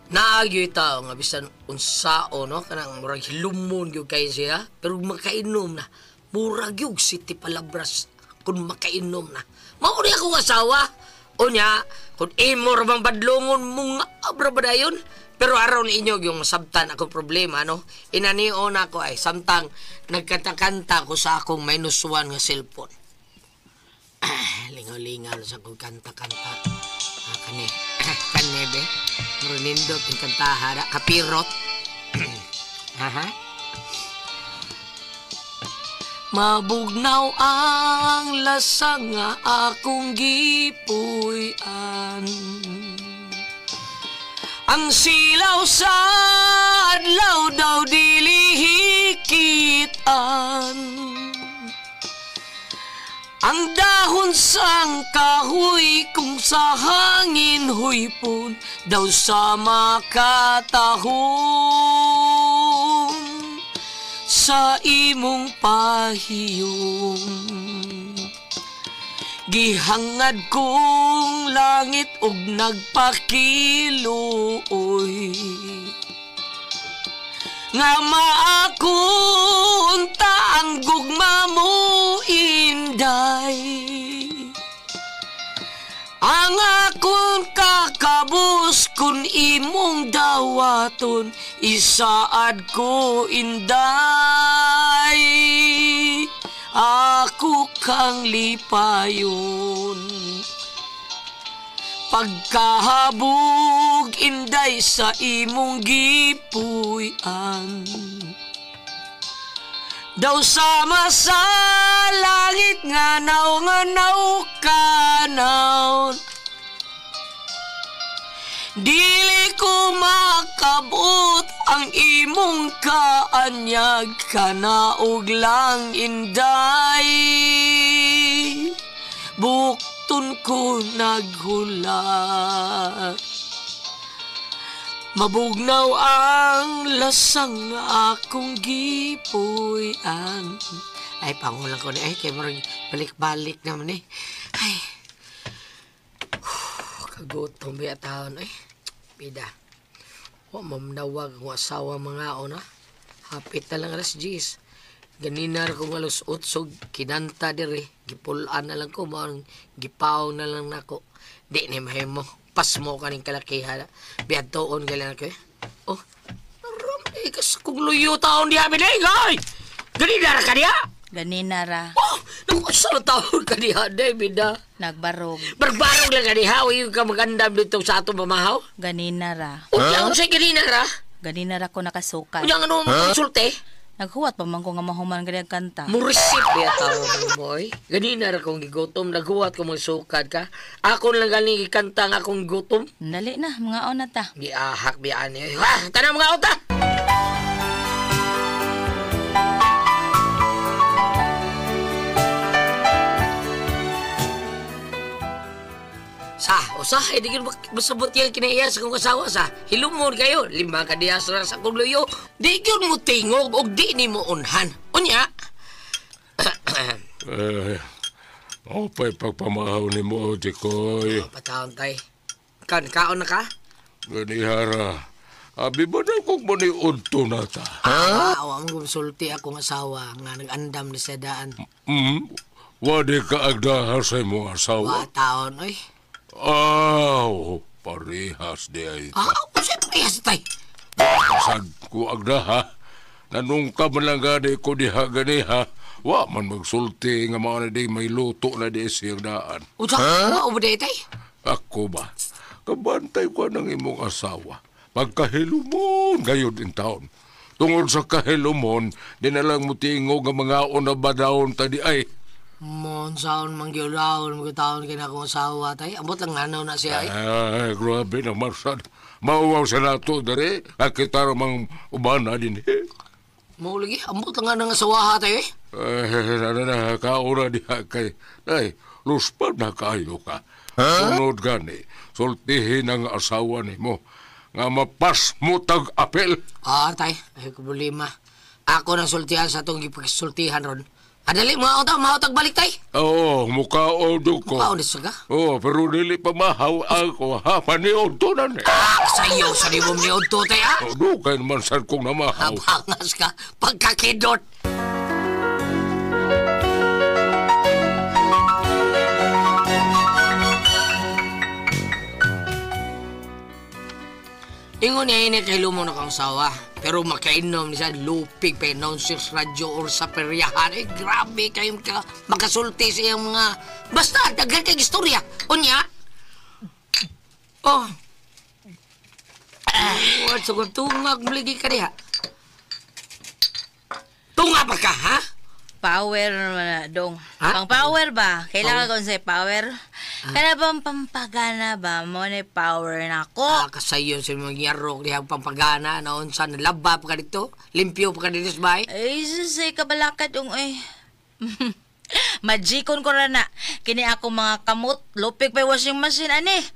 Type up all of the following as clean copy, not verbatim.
Naagyo itaw nga bisan unsao no kanang murag hilumon gyud kay siya pero makainom na murag gyud city palabras kun makainom na. Mao ni akong asawa. Unya kun imo ra bang badlongon mong abra ba dayon pero araw ni inyo yung sabtan akong problema no. Inanion ako ay samtang nagkanta-kanta ko sa akong -1 nga cellphone. Lingaw-lingaw sa akong kanta-kanta. Kanebe. Runindot yung kantahara. Kapirot. Aha. Mabugnaw ang lasang nga akong gipuy-an. Ang silaw sa adlaw daw dilihikitan. Ang dahon sang kahoy kung sa hangin huypon daw sa makatahong sa imong pahiyong. Gihangad kong langit ug nagpakiluoy nga maakon ang gugma mo inday. Ang akon kakabus kun imong dawaton isaad ko inday. Ako kang lipayon pagkahabog inday sa imong gipuy-an. Daw sama sa langit nganaw kanaw. Dili ko makabot ang imong kaanyag kanaog lang inday. Bukton ko naghulat. Mabugnaw ang lasang akong gipuy-an. Ay, pangulang ko na. Ay, kaya marang balik-balik naman eh. Ay. Kagutom ba taon eh. Pida. O, mamnawag ang asawa mga ona. Hapit na lang alas 10. Ganinar kong alas 8. Kinanta dire. Gipulaan na lang ko. Marang gipaw na lang nako. Di ni mahimo. Pas mo kaning kalakihan. Biad toon galing ako eh. Oh, aram, kas kong luyo taon di amin eh, ngay! Ganinara ka niya? Ganinara. Oh, nakusang taon ka niya, David ah. Nagbarog. Barbarog lang ka niya, huwag ka magandam dito sa atong mamahaw? Ganinara. O, kaya sa'y ganinara? Ganinara ko nakasukat. Kanya nga naman konsulte? Naghuwat pa man ko nga mahuman ganyan kanta. Murisip ya tao mo, boy. Ganina ra kong gigutom, naghuwat ko mong sukad ka. Ako lang galing ikanta nga akong gutom. Dali na, mga ona ta. Giahak biyaan niya. Ha! Tanang mga ota! Sa, hindi ko masabot yan kinaiya sa kong asawa sa. Hilumon kayo, 5 kadiyas na sa kong luyo. Di ko mo tingog o di ni mo unhan. Unya? Opay pagpamahaw ni mo, Dikoy. Patahon tay. Kaon na ka? Ganihara. Abi ba na kung maniunto na ta? Awa mo kumsulti akong asawa nga nag-andam ni Sedaan. Wadi ka agdahar sa imong asawa? Taon, oy. Parehas di ay ka. Kasi parehas tay. Sad ko agdaha. Nanungka man lang gani ko diha ganiha. Wa man magsulti nga mga na di may luto na di siyang daan. Usa, wa ba tay? Ako ba? Kabantay ko ng imong asawa. Pagkahilumon gayon din taon. Tungod sa kahilumon, di na lang mutingog ang mga unabadawon tadi ay. Monsaon mangyulaon mga taon kina akong asawa tay. Ambot lang nganaw na siya ay. Ay, grabe naman sad. Mauwaw sa nato dari. Kita ramang ubana din eh. Maulagi, ambot lang nga ng asawa tay eh. Kaura diha kay. Ay, luspad na kayo ka. Sunod gani, sultihin ang asawa ni mo. Nga mapas mo tag-apel. Tay, ay problema. Ako nang sultihan sa itong ipagsultihan ron. Adali mga utaw, mahutag balik tay. Oo, mukhaon ko. Paunis ka? Oo, pero dili pa mahaw ako, ha? Paniod to na ni. Sayo sa di mo ni Udto tay ha? O, dugay naman saan kong namahaw. Habangas ka, pagkakidot. Ingon niya ini kay lumo na kang sawa. Pero makainom niya lupig pa announcers radyo or sa peryahan. Grabe kayong makasulti sa iyang mga... Basta, daghan kayong istorya. Unya? Oh. What? Sugod tungag maligi ka diha. Tunga pa ka, ha? Power naman na, dong. Ha? Pang power ba? Kailangan ko sa power. Kaya bang pampagana ba? Mo na power na ako. Kasayon sa mga yarok diha pampagana. Naon sa nalaba pa ka dito. Limpyo pa ka dito sa bahay. Ay, susay kabalakad dong ay. Majikon ko na. Kini ako mga kamot. Lupig pa yung washing machine, ani.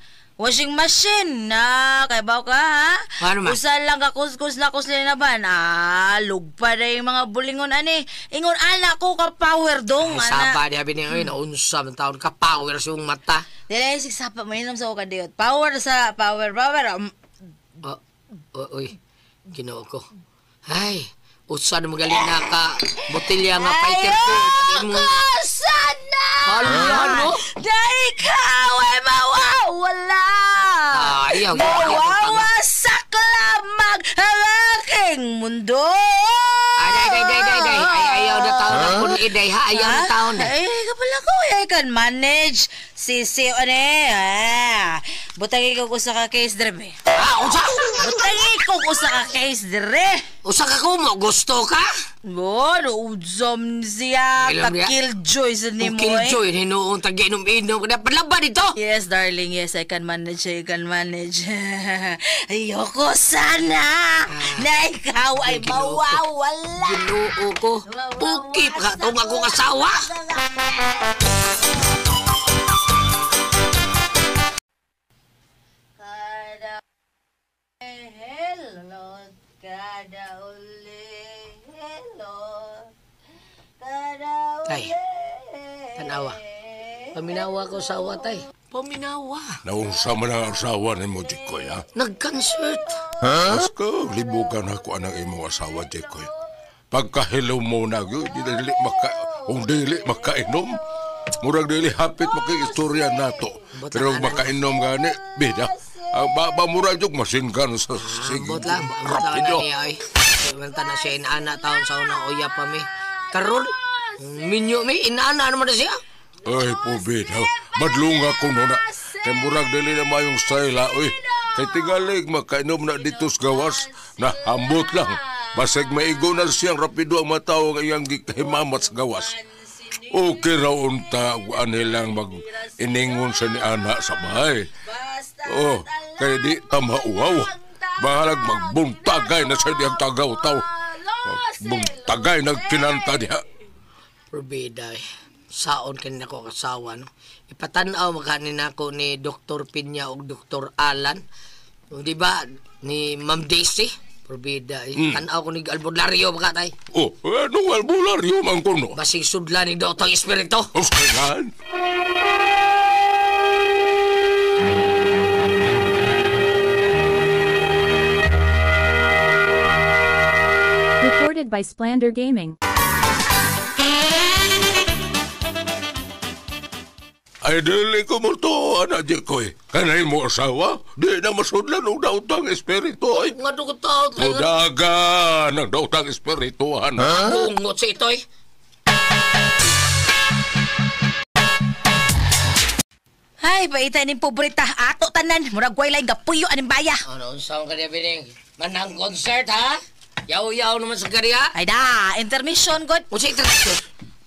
Washing machine na, kay baw ka ha? Ano man? Usa lang ka kuskus linaban. Lugpa na yung mga bulingon ani. Ingon anak ko ka power dong, Ay, ana. sapa diha bini oy naunsa man taon ka power sa iyong mata. Dili sig sapa mainom sa ko kadiyot. Power sa power. Oy, Ginoo ko. Ay, usa na magaling na ka botelya nga fighter ko. Sana! Halahan mo? Dahil ikaw ay mawawala! Ayaw. Mawawasak lamang ang aking mundo! Day. Ayaw na taon na kun iday ha. Ayaw na taon na. Ay, kapala ko. I can manage. Sisi, Butangi ko sa ka case dire. Usa? Butangi ko sa ka case dire. Usa ka ko mo? Gusto ka? Udzom siya. Ilang niya? Killjoy sa ni mo eh. Killjoy, hinuong tag-inom-inom. Palaba dito. Yes, darling. Yes, I can manage. Ayoko sana na ikaw ay Ginoo ko. mawawala. Ginoo ko. Puki pa ka itong akong asawa. Tay, tanawa. Paminawa ko sa awa, tay. Paminawa. Naunsa man ang asawa ni mo, Jikoy, ha? Nag-concert. Asko, libugan ako anang imong asawa, Jikoy. Pagkahilo mo na, kung dili makainom, murag dili hapit makaistorya nato. Pero makainom gani, bida. Murag yung masingan sa sige. Ambot lang na niya, ay. Manta na siya inaana taon sa unang uya pa mi. Karon, minyo mi, inaana naman na siya. Ay, po, bida. Madlunga ko na. Kay murag dili na mayong style, ha, oy. Kay tigalig makainom na dito sa gawas, na hambot lang. Basig maigo na siyang rapido ang matao ng iyang gikahimamat sa gawas. Okay raw unta, nilang mag-iningon sa ni Ana sa bahay. Oh, kaya di tamauaw. Bahalag magbuntagay na sa diyang tagaw-taw. Magbuntagay nagkinanta diha. Probida, saon kanina ko kasawa, no? Ipatanaw makanin ako ni Dr. Pinya o Dr. Alan. Di ba, ni Ma'am Daisy? Probida, tanaw ko ni Albularyo baka tay. Oh, anong albularyo man kuno? Basig sudla ni Dr. Espirito. O, sayan. Recorded by Splander Gaming. Ay, dili ko mo to, anak Jikoy. Kanay mo asawa, di na masudlan ng dautang espiritu, ay. Nga doon ko tao. Mudagan ng dautang espirituhan. Bungot sa ito eh. Ay, paita ni pobrita. Ato tanan. Murag way lang gapuyo aning baya. Ano, saan ka niya bining? Manang concert, ha? Yaw-yaw naman sa kariya. Ay da, intermission god. O sa intermission?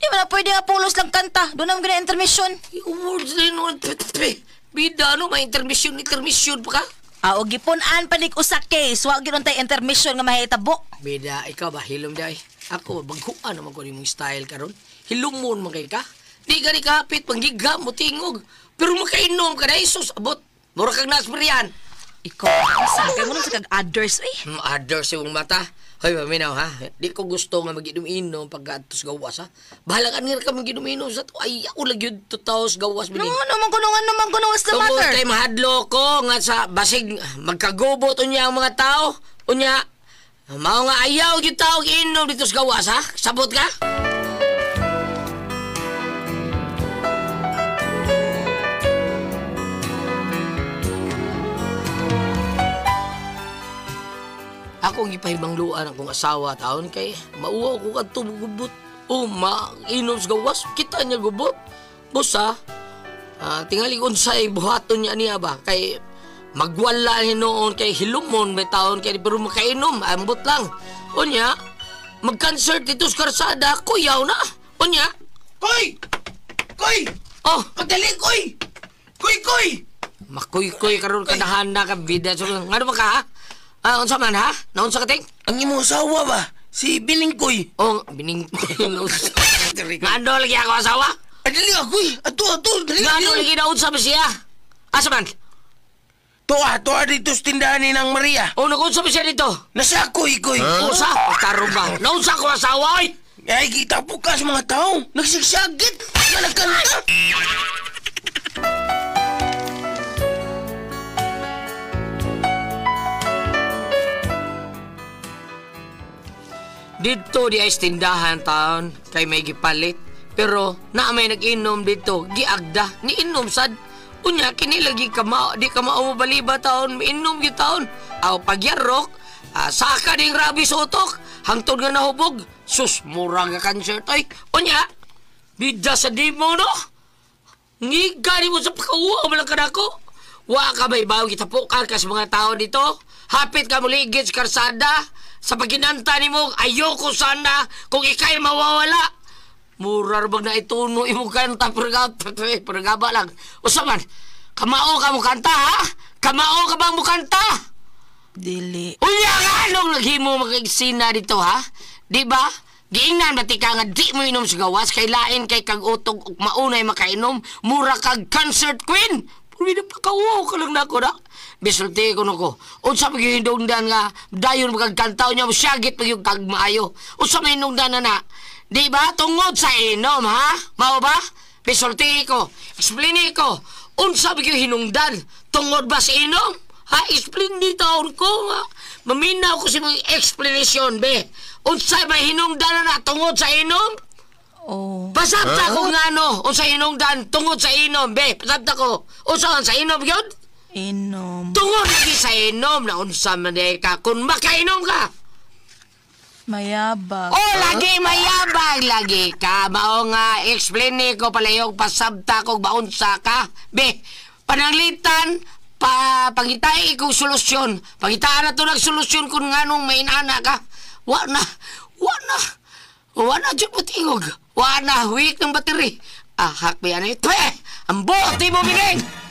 Di ba na pwede nga pulos lang kanta? Doon naman gina intermission. Awards na yun. Bida, ano? May intermission pa ka? O gipunan panig usa case. Wag gyud tay intermission nga mahitabo. Bida, ikaw ba? Hilom day. Ako, baghuan naman ko yung style karon. Hilumon man kay ka. Di ka ni kapit, panggigam mo tingog. Pero makainom ka na, Isus, abot. Mura kang nasperyan. Ikaw, saan kayo mo sa kag-others eh? Others yung mata. Hoy, maminaw ha. Di ko gusto nga mag-inom-inom pagka-atos gawas ha. Bahala ka nga ka mag-inom-inom sa to. Ay, ako lagi yun 2,000 gawas. No, naman ko what's the Tungkol matter? kay mahadlo ko nga sa basig magkagubot unya ang mga tao. Unya, mao nga ayaw yung tao inom dito sa gawas ha. Sabot ka? Ako ang ipahibangluan akong asawa taon kay mauwa ko kadto gubot. O mainom sa gawas, kita niya gubot. Busa, tingali unsay buhaton niya niya ba kay magwala noon kay hilumon may taon kay pero makainom ambot lang. Unya, mag-concert dito sa karsada, kuyaw na. Unya, Koy! Koy! oh, Pagdali, Koy! Koy! makuy-kuy karon kadahan na ka bida so ngano ba ka ha? Unsa man ha? Naunsa ka ting? Ang imo asawa ba? Si Bining Koy. Oh, bining ngano lagi ako asawa? Adali nga, Koy! Ato, dali Ngano lagi na unsa ba siya? Asa man? Tuwa dito sa tindahan ni Nang Maria. Oh, nagunsa ba siya dito? Nasa Koy! Usa? Karon ba? Naunsa ko asawa oy? Ay, kita po ka sa mga tao. Nagsigsagit. Nga nagkanta. Dito di ay tindahan taon kay may gipalit. Pero na may nag-inom dito, giagda, ni inom sad. Unya, kinilagi ka di ka maumabaliba taon, miinom gyud taon. Aw pagyarok, saka ding rabi sa utok, hangtod nga nahubog. Sus, mura nga concert ay. Unya, bida sa dimo no? Ngiga di mo sa pakauwa malang ka nako. Wa ka may bago kita po ka sa mga tao dito. Hapit ka muligid sa karsada. Sa pagkinanta ni mo, ayoko sana kung ikay mawawala. Mura bag na ituno imo kanta, pergaba lang. Usaman, kamao ka mo kanta ha? Kamao ka bang mo kanta? Dili. Unya nga, anong naghimo mag-eksina dito ha? Di ba? Giingnan ba tika nga di mo inom sa gawas, kay lain kay kag utog ug maunay makainom, mura kag concert queen. Pwede pa kawo ka lang na ako na. Bisulti ko na ko. Unsa pa yung hindungdan nga, dayon magagkantaw niya, masyagit pa yung kagmaayo. Unsa may hindungdan na na. Di ba? Tungod sa inom, ha? Mao ba? Bisulti ko. Explain ko. Unsa pa yung hinungdan? Tungod ba sa inom? Ha? Explain ni taon ko, ha? Maminaw ko sa mga explanation, be. Unsa may hinungdan na tungod sa inom? Oh. Pasabta ko nga no. Unsa hinungdan tungod sa inom, be. Pasabta ko. Unsa sa inom yun? Inom. Tungod lagi sa inom na unsa man ka kung makainom ka. Mayabag. Oh, lagi mayabag lagi ka. Mao nga explain ni ko palayog pasabta ko baunsa ka. Be, pananglitan pangitay ko solusyon. Pangitaan na to nagsolusyon kung nganong may inana ka. Wa na jud matingog. Wa na weak ng battery. Hakbi ano ito eh. Ang bote mo bining.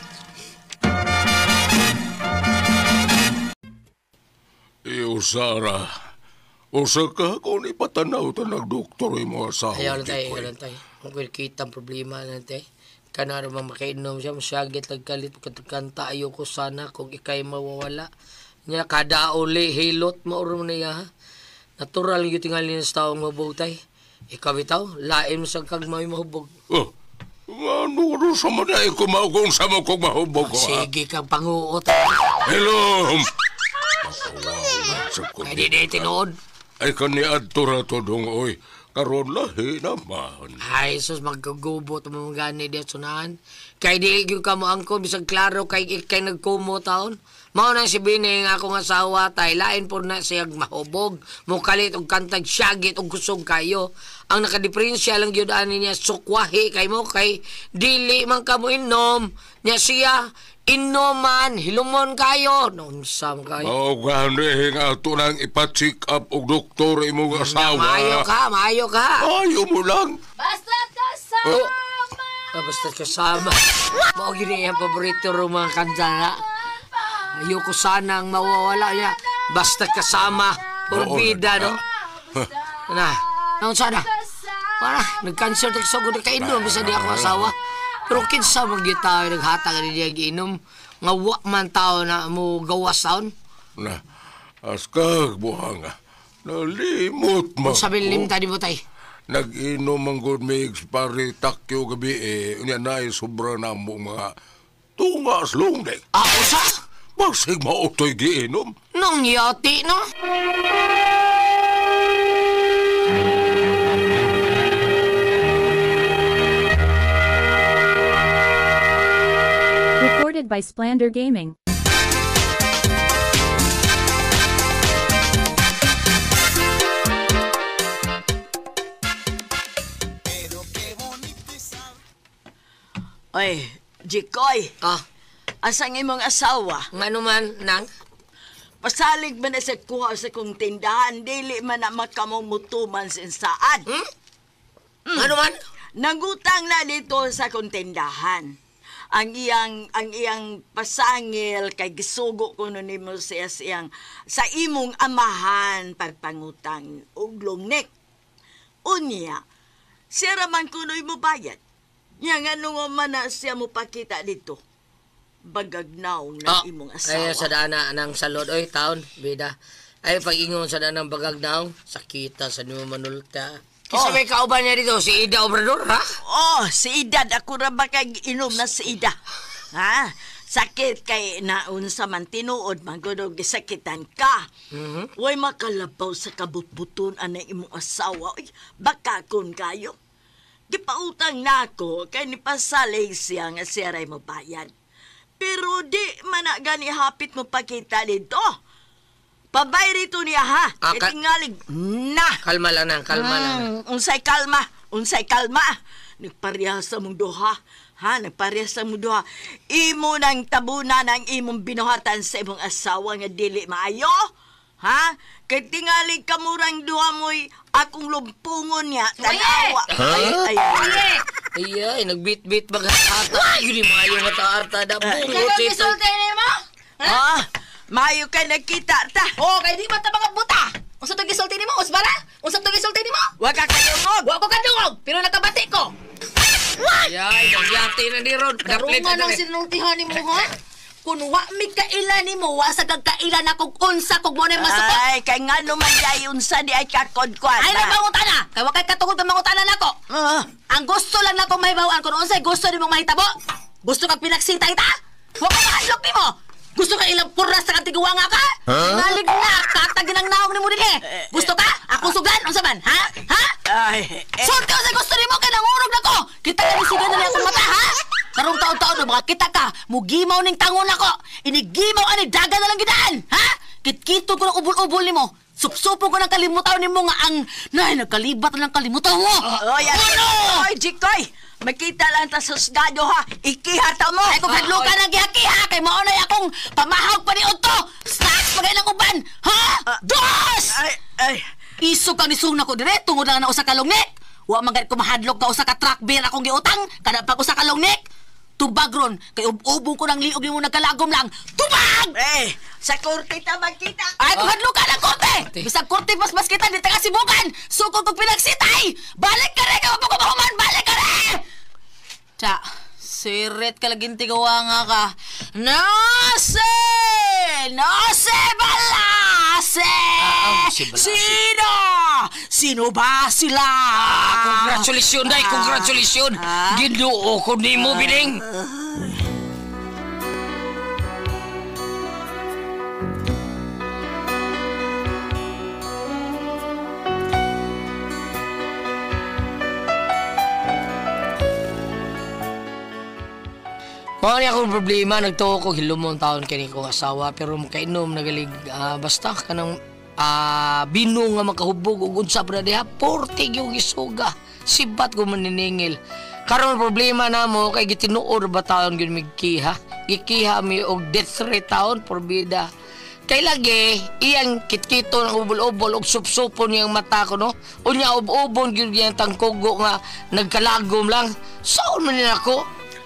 Sara, usa ka kung ipatanaw ta nagdoktor yung mga asawa. Ayaw lang tayo, di ko ayaw eh. lang tayo. Kung kita ang problema lang tayo. Kana naman makainom siya, masyagit nagkalit, kanta ayoko sana kung ikay mawawala. Nya kada uli, hilot, mauro na niya ha. Natural yung tingali ng taong mabutay. Ikaw bitaw, lain mo sa kagmay mahubog. Oh, ano sa manay ko kung sa mo kong mahubog ko ha? Sige kang panguot. Hello! Kaya di tinood. Ay kaniadto ra to dong oy. Karon lahi naman. Ay, sus, magkagubot mo mga gani di at sunahan. Kaya di yung ka mo angko, bisag klaro kay nagkumo taon. Mao na si Bining akong asawa tay, lain po na siyag mahubog. Mukalit og kantag syagit og kusog kayo. Ang nakadiferensya lang yun ani niya sukwahi kay mo kay dili man ka mo inom. Nya siya inoman, hilumon kayo. Nonsam kayo. Mao gani nga ato nang ipa-check up og doktor imong asawa. Maayo ka. Ayaw mo lang. Basta kasama! Basta kasama. Mao gini ang paborito ro mga kanta na. Ayoko sanang mawawala niya. Basta kasama. Purbida, no? Na, naon sana? Para, nag-cancer tayo sa gud kainom. Bisa di ako asawa. Pero kinsa mag-gitaw, naghatang na niya giinom. nga wa man tao na mo gawas taon. Na, askag buhanga. Nalimot man Sabi ko. limta di mo tay. Nag-inom ang good mix pare takyo gabi unya na sobra na mo mga tungas lungdek. Usa? Magsig mautoy giinom. Nung yati, no? Recorded by Splander Gaming. Oy, Jikoy, asang imong asawa? Nga naman, nang? Pasalig man na sa kuha sa kong tindahan, dili man na makamumutuman sinsaad. Nga naman? Nangutang na dito sa kong tindahan. Ang iyang pasangil kay gisugo ko nun nimo siya siyang sa imong amahan pagpangutang og lungnek. Unya, siya raman kunoy mo bayad. Yang ano man na siya mo pakita dito. Bagagnaw na imong asawa. Ay, sa dana ng salod. Oy, taon, bida. Ay, pag-ingon sa dana ng bagagnaw, sakita sa nimo manulta. Kisa may kauban niya dito, si Ida Obrador, ha? Oh, si Ida. Ako ra ba kay inom na si Ida? Ha? Sakit kay naun sa man tinuod, magudog gisakitan ka. Way makalabaw sa kabutbuton anay imong asawa. Uy, baka kun kayo. Gipautang na ako kay ni pasalig siya nga siya ray mo bayad. Pero di man na gani hapit mo pakita dito. Pabay rito niya ha. Tingalig na. Kalma lang nang, kalma lang. Unsay kalma. Nagparehas sa mong duha. Ha, nagparehas sa mong duha. Imo nang tabunan ang imong binuhatan sa imong asawa nga dili maayo. Ha? Kay tingalig kamurang duha mo'y akong lumpungon niya. Tanawa. Ay. Ay, nagbit-bit baga ata. Yun yung mga yung mata-arta na bungot ito. mo? Mayo kay nagkita ta. Kay di ba ta mga buta? Unsa to gisulti nimo? Usbara? Unsa to gisulti nimo? Wa ka kadungog. Wa ko kadungog, pero nakabati ko. Ay, nagyati na ni Ron. Karungan ang sinultihan nimo ha? Kung wa mi kailan nimo, wa sa kagkailan akong unsa kog mo na masukot. Ay, kay nga naman di unsa di ay kakod-kwan. Ay, nagmangutana. Kay wa kay katungod ka mangutana nako. Ang gusto lang nako mahibawan kung unsay gusto nimong mahitabo. Gusto kag pinagsitay ta? Wa ka mahadlok nimo. Gusto ka ilang puras sa katiguwa nga ka? Nalig na, katagin ang naong nimo din eh. Gusto ka? Akong sugan? Unsa man? Ha? Ha? Ay, Sud ka sa gusto nimo kay nangurog nako. Kita ka sigan na akong mata ha? Karong taon-taon na mga kita ka, mugimaw ning tangon ako. Inigimaw ani daga na lang gidaan, ha? Kitkito ko ng ubol-ubol nimo. Supsupo ko ng kalimutaw nimo nga ang nagkalibat na ng kalimutaw mo. Oy, Jikoy, makita lang ta sa sgado ha. Ikihata mo. Ay kung hadlo ka ng gihaki ha, kay maunay akong pamahawag pa ni Otto. Snacks pagay ng uban, ha? Dos! Ay. Isog kang nisuna ko dire, tungod lang na usa ka longnek. Wa magad ko mahadlok ka usa ka truck beer akong giutang, kada pag usa ka longnek. Tubag ron, kay ubong ko ng liog ni mo nagkalagom lang. Tubag! Sa korte ta magkita. Ay, kung hadlo ka ng korte! Bisag korte mas kita, di taga sibukan! Sukog kong pinagsitay! Balik ka rin! Kapag kumahuman, balik ka rin! Tsa, sirit ka laging tigawa nga ka. Nase! Nase balase! Si Balase. Sino? Sino ba sila? Congratulations, day, congratulations. Ginoo ko ni mo, biling. Kung ano akong problema, nagtuo ko hilumon taon kini kong asawa, pero makainom nagalig, basta kanang bino nga makahubog ug unsa pa diha, portig yung isuga, sibat ko maniningil. Karon problema namo kay gitinuod ba taon gyud migkiha, gikiha mi og death threat taon porbida. Kay lagi iyang kitkito ng ubol-ubol og supsupon niyang mata ko no. Unya ubon gyud yang tangkugo nga nagkalagom lang. Saon man nila ko?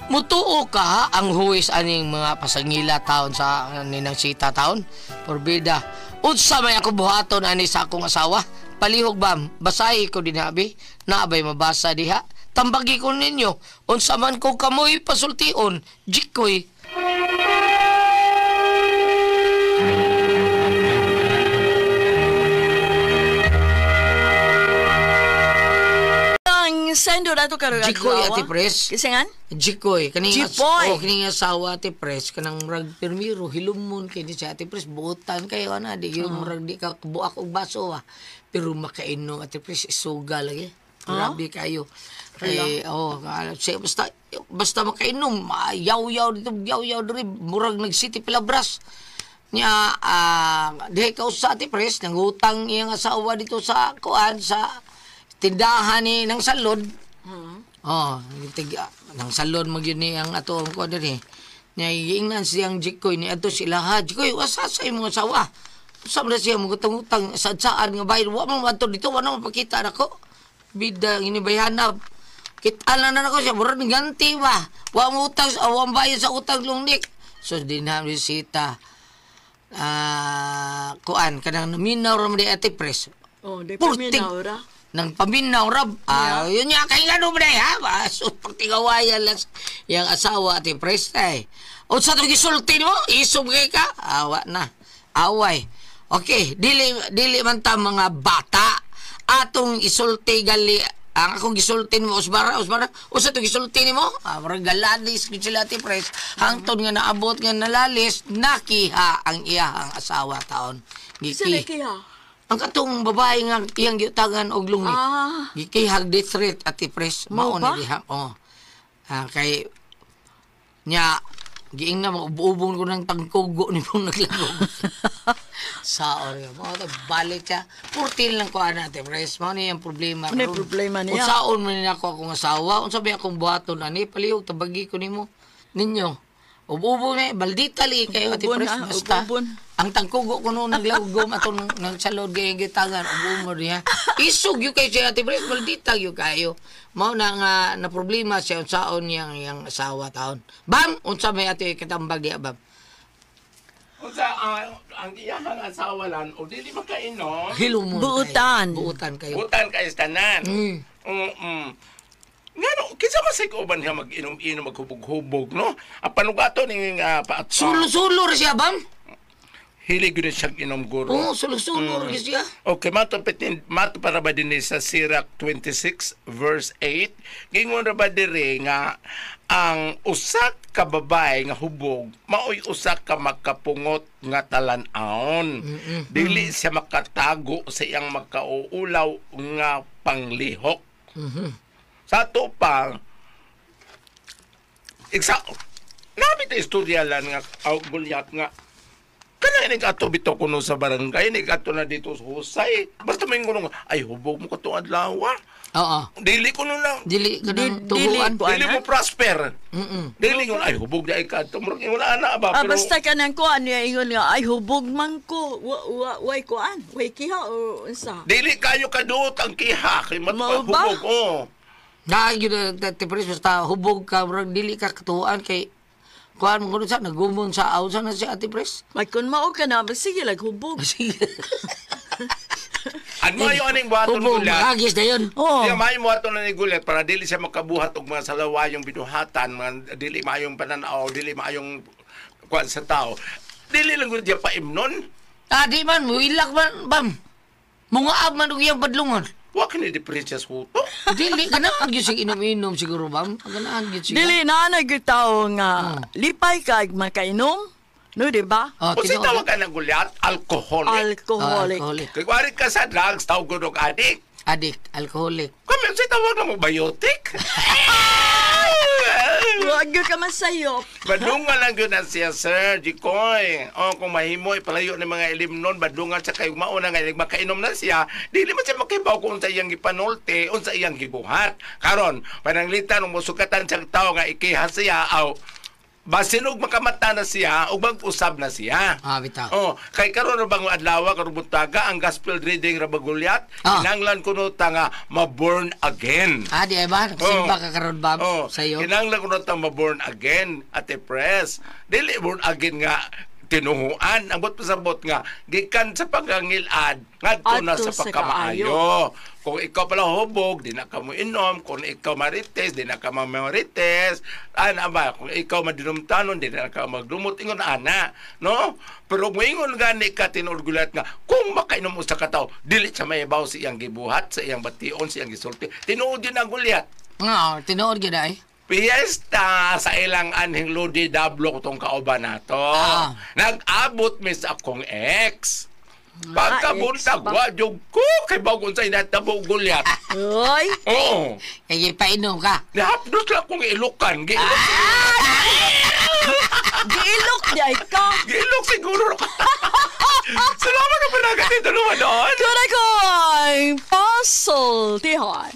Mutuo ka ha, ang huwis aning mga pasangila taon sa ninang sita taon. Porbida. Unsa may ako buhaton ani sa akong asawa? Palihog ba? Basahi ko dinabi. Naabay mabasa diha. Tambagi ko ninyo. Unsa man ko kamoy pasultion. Jikoy. sendo na to karong Jikoy, Ate Pres. Kisingan? Jikoy, Jipoy. kining asawa Ate Pres, kanang murag permiro, hilumon kay di siya Ate Pres, buutan kayo, di yung murag di ka buak og baso, pero makainom Ate Pres, isuga lagi. Grabe kayo. Kay, siya, basta makainom, yaw-yaw dito, yaw-yaw dito, murag nag-city pilabras. Nya, dihay ka sa Ate Pres, nangutang iyang asawa dito sa kuan, sa tindahan ni ng salod. Nang salod mag yun ni ang ato ang kuan diri. Nya, iingnan siyang Jikoy ni ato sila ha. Jikoy, wasa sa imong asawa. Saan na siya magutang-utang sa saan nga bayad. Wa man mato dito, wala mapakita na ko. Bida, inibayhanap. Kita lang na ako siya, murag ng ganti ba? Wa mo utang, wa bayad sa utang lungnik. So, di na bisita. Kuan, kanang naminaw ra mo di Ate Pres. Oh, di Purtig. paminaw ra. Nang paminaw rab. Yun niya, kay nga mo ha? So, pagtigawayan lang yung asawa Ate Pres o sa itong gisulti mo, isog kay ka. Awa na. Away. Okay, dili man ta mga bata. Atong isulti gali. Ang akong gisulti mo, Osbara, o sa itong gisulti mo, marang galalis ko sila Ate Pres. Hangtod nga naabot nga nalalis, nakiha ang iyahang asawa taon. Sila kaya? Ang katong babae nga iyang giutangan og lungit. Gikihag ditret Ate Pres. Mao ba? Diha. Kay nya giing na mag-ubong ko ng tangkugo ni mong naglagog. Sa oryo. Mao ta balik siya. Purtil lang ko ana Ate Pres. Mao ni ang problema. Ano yung problema niya? Unsaon man niya ako akong asawa, unsa ba akong buhaton ani palihog tabagi ko nimo. Ninyo. Ububong na, baldita li kayo Ate Pres. Basta. Ang tangkugo ko noon naglagom atong nang salod kay gitangan ubo niya. Isog yu kay siya Ate Pres, maldita yu kayo. Mao na nga na problema siya unsaon yang asawa taon. Bam, unsa may ate kitambag diya bam? Unsa ang iyang asawa lan o dili makainom. Hilumon. Buutan. Buutan kayo. Butan ka istanan. Ngano, kinsa man say ko ba niya mag-inom-inom, maghubog-hubog, no? Ang panugato ning Sulo-sulo ra siya bam? hilig yun siyang inom guro. Oo, sulo-sulo ra siya. Okay, mato para ba din sa Sirach 26 verse 8, gingon ra ba diri nga ang usak ka babae nga hubog maoy usak ka magkapungot nga talan-aon. Dili siya makatago sa iyang magkauulaw nga panglihok. Sa ato pa, nabi ta istorya lang nga Goliath nga kana ini ato bitaw kuno sa barangay, ini ato na dito sa husay. Basta may ngunong, ay hubog mo katong adlaw. Oo. Dili ko nun lang. Dili ka nang Dili tuhuan. ko. Dili mo prosper. Mm-mm. Dili ko, ay hubog na ikato. Murag yung ana ba? Pero, Basta ka nang kuan niya ingon nga ay hubog man ko. Way kuan, way kiha o unsa. dili kayo kaduot ang kiha. Kay Mao ba? hubog, oh. Na yun Ate Pres, basta hubog ka, murag dili ka katuan kay kuan mo kuno sa nagumon sa awsa na si Ate Pres. May kun mao ka na, sige lag hubog. Sige. Ano yung aning buhaton Hubog, gulat? magagis na yun. Oh. Siya may buhaton na ni gulat para dili siya makabuhat og mga salawayong binuhatan, mga dili maayong pananaw, dili maayong kuan sa tao. Dili lang gud diya paimnon. Di man, muilak man, bam. Mungaab man og iyang padlungon. Wa kini di princess huto. Dili, ganaan yun siya inom-inom siguro, bam. Ganaan yun siya. Dili na nagitaw nga lipay ka makainom. No, di ba? O si tawag ka ng gulat, alcoholic. Alcoholic. Alcoholic. Kaya wari ka sa drugs, tawag ko ng addict. Adik, alcoholic. Kami si tawag na mo biotic. Huwag ka masayop. Badungan lang yun na siya, Sir Jikoy. O, kung mahimo, ipalayo ng mga ilimnon, badungan siya kayo mauna nga, makainom na siya, dili man siya makibaw kung sa iyang gipanulti, o sa iyang gibuhat. Karon, pananglitan, ng musukatan siyang tao nga ikiha siya, aw, basin og makamata na siya, o mag-usab na siya. Bitaw. Oh, kay karon ra bang adlaw karon buntaga ang gospel reading ra bagulyat, kinanglan kuno ta nga ma-born again. Di ay ba? Simba ka karon, bam, sa'yo. Kinanglan kuno ta ma-born again, Ate Pres. Dili born again nga tinuhuan ang pasabot nga gikan sa pagangilad ngadto na Adto sa sa pagkamaayo. Kung ikaw pala hubog, di na ka mo inom. Kung ikaw marites, di na ka mamarites. Ana ba? Kung ikaw madinumtanon, di na ka magdumot. Ingon, ana. No? Pero kung ingon gani ka, tinuod nga, kung makainom mo sa kataw, dili siya mayabaw sa iyang gibuhat, sa iyang bation, sa iyang gisulti. Tinuod yun ang gulyat. Nga, tinuod gyud ay. Piyesta sa ilang anhing Lodi Dablo kutong kauban nato. Nag-abot mi sa akong ex. Pagkabuntag, ex ba? wadyog ko kay bagon sa inatabo gulyat. Oy! Oo. Kaya painom ka. Nahapdos lang kong ilukan. Giilok di ay ka! Gilok siguro. Salamat na panagat dito naman doon. Kunay ko ay puzzle, Tihon.